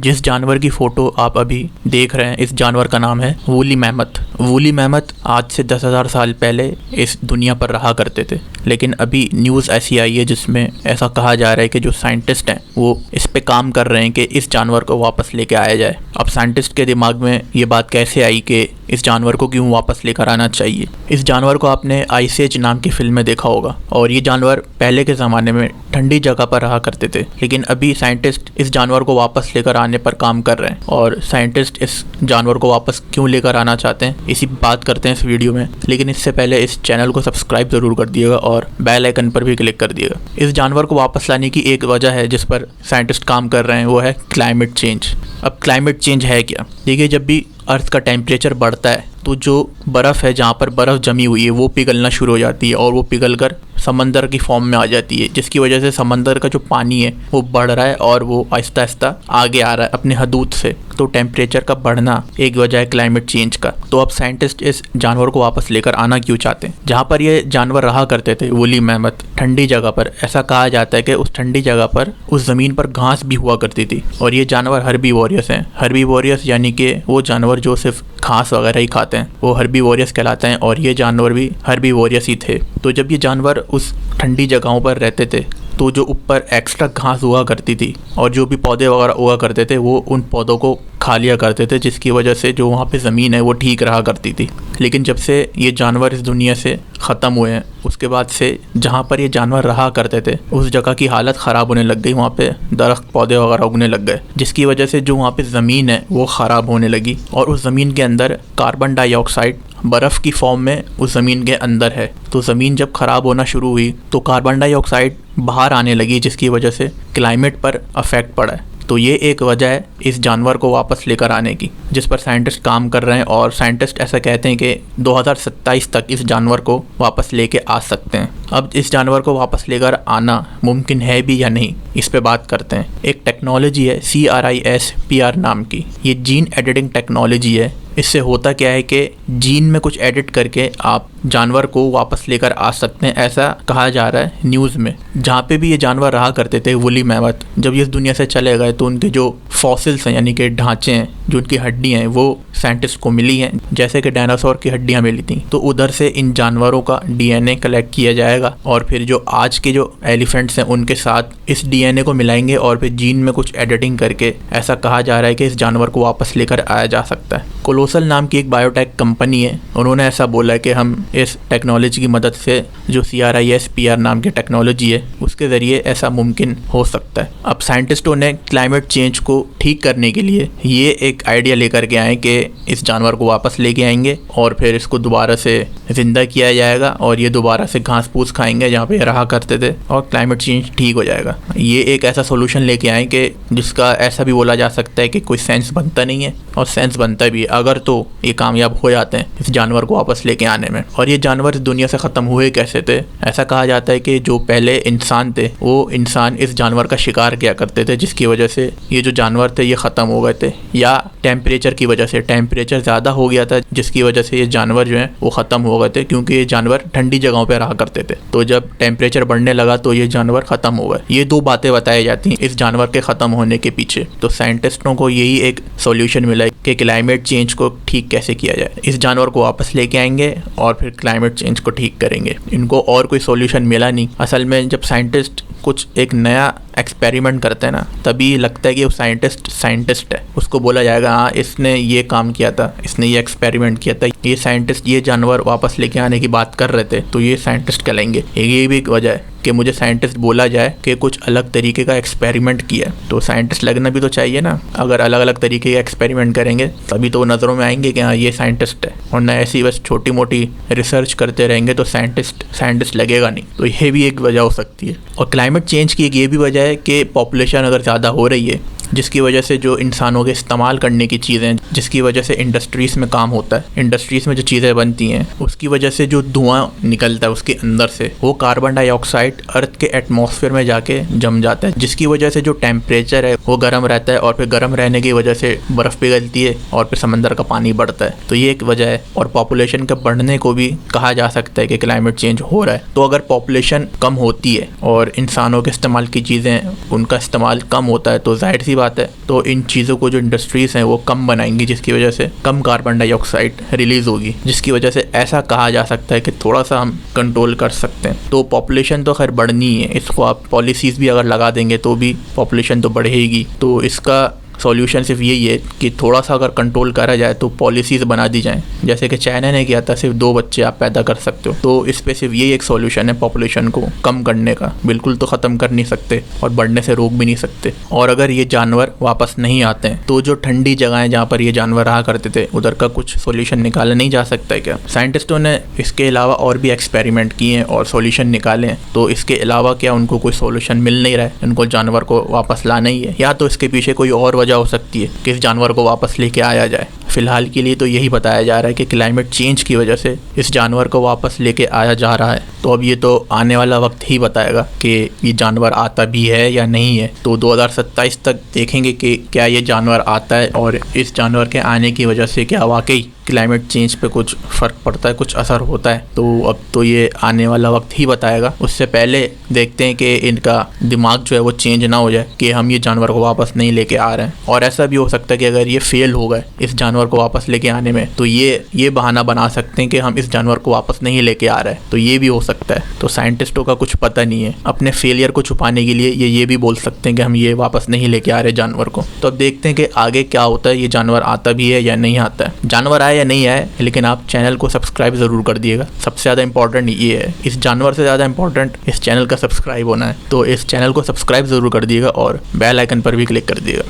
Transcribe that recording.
जिस जानवर की फ़ोटो आप अभी देख रहे हैं, इस जानवर का नाम है वूली मैमथ। वूली मैमथ आज से 10,000 साल पहले इस दुनिया पर रहा करते थे, लेकिन अभी न्यूज़ ऐसी आई है जिसमें ऐसा कहा जा रहा है कि जो साइंटिस्ट हैं वो इस पे काम कर रहे हैं कि इस जानवर को वापस लेके आया जाए। अब साइंटिस्ट के दिमाग में ये बात कैसे आई कि इस जानवर को क्यों वापस लेकर आना चाहिए। इस जानवर को आपने आइस एज नाम की फिल्म में देखा होगा, और ये जानवर पहले के ज़माने में ठंडी जगह पर रहा करते थे, लेकिन अभी साइंटिस्ट इस जानवर को वापस लेकर आने पर काम कर रहे हैं। और साइंटिस्ट इस जानवर को वापस क्यों लेकर आना चाहते हैं, इसी बात करते हैं इस वीडियो में। लेकिन इससे पहले इस चैनल को सब्सक्राइब ज़रूर कर दिएगा और बेल आइकन पर भी क्लिक कर दिएगा। इस जानवर को वापस लाने की एक वजह है जिस पर साइंटिस्ट काम कर रहे हैं, वो है क्लाइमेट चेंज। अब क्लाइमेट चेंज है क्या? देखिए, जब भी अर्थ का टेम्परेचर बढ़ता है तो जो बर्फ़ है, जहाँ पर बर्फ़ जमी हुई है, वो पिघलना शुरू हो जाती है और वो पिघल कर समंदर की फॉर्म में आ जाती है, जिसकी वजह से समंदर का जो पानी है वो बढ़ रहा है और वो आहिस्ता आहिस्ता आगे आ रहा है अपने हदूद से। तो टेम्परेचर का बढ़ना एक वजह है क्लाइमेट चेंज का। तो अब साइंटिस्ट इस जानवर को वापस लेकर आना क्यों चाहते हैं? जहाँ पर ये जानवर रहा करते थे, वूली मैमथ, ठंडी जगह पर, ऐसा कहा जाता है कि उस ठंडी जगह पर उस ज़मीन पर घास भी हुआ करती थी। और ये जानवर हर्बीवोरस हैं। हर्बीवोरस यानी कि वो जानवर जो सिर्फ घास वगैरह ही खाते हैं, वो हर्बीवोरस कहलाते हैं, और ये जानवर भी हर्बीवोरस ही थे। तो जब ये जानवर उस ठंडी जगहों पर रहते थे तो जो ऊपर एक्स्ट्रा घास हुआ करती थी और जो भी पौधे वगैरह हुआ करते थे वो उन पौधों को खा लिया करते थे, जिसकी वजह से जो वहाँ पे ज़मीन है वो ठीक रहा करती थी। लेकिन जब से ये जानवर इस दुनिया से ख़त्म हुए हैं, उसके बाद से जहाँ पर ये जानवर रहा करते थे उस जगह की हालत ख़राब होने लग गई। वहाँ पे दरख्त पौधे वगैरह उगने लग गए, जिसकी वजह से जो वहाँ पे ज़मीन है वो ख़राब होने लगी और उस ज़मीन के अंदर कार्बन डाइऑक्साइड बर्फ़ की फॉर्म में उस ज़मीन के अंदर है। तो ज़मीन जब ख़राब होना शुरू हुई तो कार्बन डाइऑक्साइड बाहर आने लगी, जिसकी वजह से क्लाइमेट पर अफेक्ट पड़ा है। तो ये एक वजह है इस जानवर को वापस लेकर आने की, जिस पर साइंटिस्ट काम कर रहे हैं। और साइंटिस्ट ऐसा कहते हैं कि 2027 तक इस जानवर को वापस लेके आ सकते हैं। अब इस जानवर को वापस लेकर आना मुमकिन है भी या नहीं, इस पे बात करते हैं। एक टेक्नोलॉजी है CRISPR नाम की, ये जीन एडिटिंग टेक्नोलॉजी है। इससे होता क्या है कि जीन में कुछ एडिट करके आप जानवर को वापस लेकर आ सकते हैं, ऐसा कहा जा रहा है न्यूज़ में। जहाँ पे भी ये जानवर रहा करते थे, वूली मैमथ, जब ये इस दुनिया से चले गए तो उनके जो फॉसिल्स हैं, यानी कि ढांचे हैं, जो उनकी हड्डियाँ हैं, वो साइंटिस्ट को मिली हैं, जैसे कि डायनासोर की हड्डियाँ मिली थी। तो उधर से इन जानवरों का DNA कलेक्ट किया जाएगा और फिर जो आज के जो एलिफेंट्स हैं उनके साथ इस DNA को मिलाएंगे और फिर जीन में कुछ एडिटिंग करके ऐसा कहा जा रहा है कि इस जानवर को वापस लेकर आया जा सकता है। कोलोसल नाम की एक बायोटेक कंपनी है, उन्होंने ऐसा बोला है कि हम इस टेक्नोलॉजी की मदद से, जो CRISPR नाम की टेक्नोलॉजी है, उसके ज़रिए ऐसा मुमकिन हो सकता है। अब साइंटिस्टों ने क्लाइमेट चेंज को ठीक करने के लिए ये एक आइडिया लेकर के आए कि इस जानवर को वापस लेके आएंगे और फिर इसको दोबारा से ज़िंदा किया जाएगा और ये दोबारा से घास फूस खाएंगे जहाँ पे रहा करते थे और क्लाइमेट चेंज ठीक हो जाएगा। ये एक ऐसा सोल्यूशन लेके आए कि जिसका ऐसा भी बोला जा सकता है कि कोई सेंस बनता नहीं है, और सेंस बनता भी अगर तो ये कामयाब हो जाते हैं इस जानवर को वापस लेके आने में। और ये जानवर इस दुनिया से ख़त्म हुए कैसे थे? ऐसा कहा जाता है कि जो पहले इंसान थे वो इंसान इस जानवर का शिकार किया करते थे, जिसकी वजह से ये जो जानवर थे ये ख़त्म हो गए थे, या टेम्परेचर की वजह से, टेम्परेचर ज़्यादा हो गया था जिसकी वजह से ये जानवर जो हैं वो ख़त्म हो गए थे, क्योंकि ये जानवर ठंडी जगहों पर रहा करते थे। तो जब टेम्परेचर बढ़ने लगा तो ये जानवर ख़त्म हो गए। ये दो बातें बताई जाती हैं इस जानवर के ख़त्म होने के पीछे। तो साइंटिस्टों को यही एक सोल्यूशन मिला कि क्लाइमेट चेंज को ठीक कैसे किया जाए। इस जानवर को वापस लेके आएंगे और फिर क्लाइमेट चेंज को ठीक करेंगे। इनको और कोई सोल्यूशन मिला नहीं। असल में जब साइंटिस्ट कुछ एक नया एक्सपेरिमेंट करते हैं ना, तभी लगता है कि वो साइंटिस्ट है। उसको बोला जाएगा हाँ इसने ये काम किया था, इसने ये एक्सपेरिमेंट किया था, ये साइंटिस्ट ये जानवर वापस लेके आने की बात कर रहे थे, तो ये साइंटिस्ट कहलाएंगे। ये भी एक वजह है कि मुझे साइंटिस्ट बोला जाए कि कुछ अलग तरीके का एक्सपेरिमेंट किया, तो साइंटिस्ट लगना भी तो चाहिए ना। अगर अलग अलग तरीके के एक्सपेरिमेंट करेंगे तभी तो नज़रों में आएंगे कि हाँ ये साइंटिस्ट है, और ना ऐसी बस छोटी मोटी रिसर्च करते रहेंगे तो साइंटिस्ट लगेगा नहीं। तो ये भी एक वजह हो सकती है। और क्लाइमेट चेंज की एक ये भी वजह है कि पॉपुलेशन अगर ज़्यादा हो रही है, जिसकी वजह से जो इंसानों के इस्तेमाल करने की चीज़ें, जिसकी वजह से इंडस्ट्रीज़ में काम होता है, इंडस्ट्रीज़ में जो चीज़ें बनती हैं, उसकी वजह से जो धुआं निकलता है उसके अंदर से, वो कार्बन डाइऑक्साइड अर्थ के एटमॉस्फेयर में जाके जम जाता है, जिसकी वजह से जो टेम्परेचर है वो गर्म रहता है, और फिर गर्म रहने की वजह से बर्फ़ पिघलती है और फिर समंदर का पानी बढ़ता है। तो ये एक वजह है। और पॉपुलेशन के बढ़ने को भी कहा जा सकता है कि क्लाइमेट चेंज हो रहा है। तो अगर पॉपुलेशन कम होती है और इंसानों के इस्तेमाल की चीज़ें, उनका इस्तेमाल कम होता है, तो जाहिर सी बात है। तो इन चीज़ों को जो इंडस्ट्रीज़ हैं वो कम बनाएंगी, जिसकी वजह से कम कार्बन डाइऑक्साइड रिलीज़ होगी, जिसकी वजह से ऐसा कहा जा सकता है कि थोड़ा सा हम कंट्रोल कर सकते हैं। तो पॉपुलेशन तो खैर बढ़नी है, इसको आप पॉलिसीज़ भी अगर लगा देंगे तो भी पॉपुलेशन तो बढ़ेगी। तो इसका सॉल्यूशन सिर्फ यही है कि थोड़ा सा अगर कंट्रोल करा जाए तो पॉलिसीज़ बना दी जाएं, जैसे कि चाइना ने किया था, सिर्फ 2 बच्चे आप पैदा कर सकते हो। तो इस पे सिर्फ यही एक सॉल्यूशन है पॉपुलेशन को कम करने का। बिल्कुल तो ख़त्म कर नहीं सकते और बढ़ने से रोक भी नहीं सकते। और अगर ये जानवर वापस नहीं आते हैं तो जो ठंडी जगहें जहाँ पर ये जानवर रहा करते थे उधर का कुछ सोल्यूशन निकाला नहीं जा सकता है क्या? साइंटिस्टों ने इसके अलावा और भी एक्सपेरिमेंट किए हैं और सोल्यूशन निकाले हैं। तो इसके अलावा क्या उनको कोई सोल्यूशन मिल नहीं रहा है? उनको जानवर को वापस लाना ही है, या तो इसके पीछे कोई और वजह हो सकती है कि इस जानवर को वापस लेके आया जाए। फिलहाल के लिए तो यही बताया जा रहा है कि क्लाइमेट चेंज की वजह से इस जानवर को वापस लेके आया जा रहा है। तो अब ये तो आने वाला वक्त ही बताएगा कि ये जानवर आता भी है या नहीं है। तो 2027 तक देखेंगे कि क्या ये जानवर आता है और इस जानवर के आने की वजह से क्या वाकई क्लाइमेट चेंज पे कुछ फ़र्क पड़ता है, कुछ असर होता है। तो अब तो ये आने वाला वक्त ही बताएगा। उससे पहले देखते हैं कि इनका दिमाग जो है वो चेंज ना हो जाए कि हम ये जानवर को वापस नहीं लेके आ रहे हैं। और ऐसा भी हो सकता है कि अगर ये फेल हो गए इस जानवर को वापस लेके आने में, तो ये बहाना बना सकते हैं कि हम इस जानवर को वापस नहीं लेके आ रहे हैं। तो ये भी हो सकता है। तो साइंटिस्टों का कुछ पता नहीं है, अपने फेलियर को छुपाने के लिए ये भी बोल सकते हैं कि हम ये वापस नहीं लेके आ रहे जानवर को। तो अब देखते हैं कि आगे क्या होता है, ये जानवर आता भी है या नहीं आता है। जानवर आए या नहीं आए, लेकिन आप चैनल को सब्सक्राइब ज़रूर कर दिएगा। सबसे ज़्यादा इंपॉर्टेंट ये है, इस जानवर से ज़्यादा इंपॉर्टेंट इस चैनल का सब्सक्राइब होना है। तो इस चैनल को सब्सक्राइब ज़रूर कर दिएगा और बेल आइकन पर भी क्लिक कर दिएगा।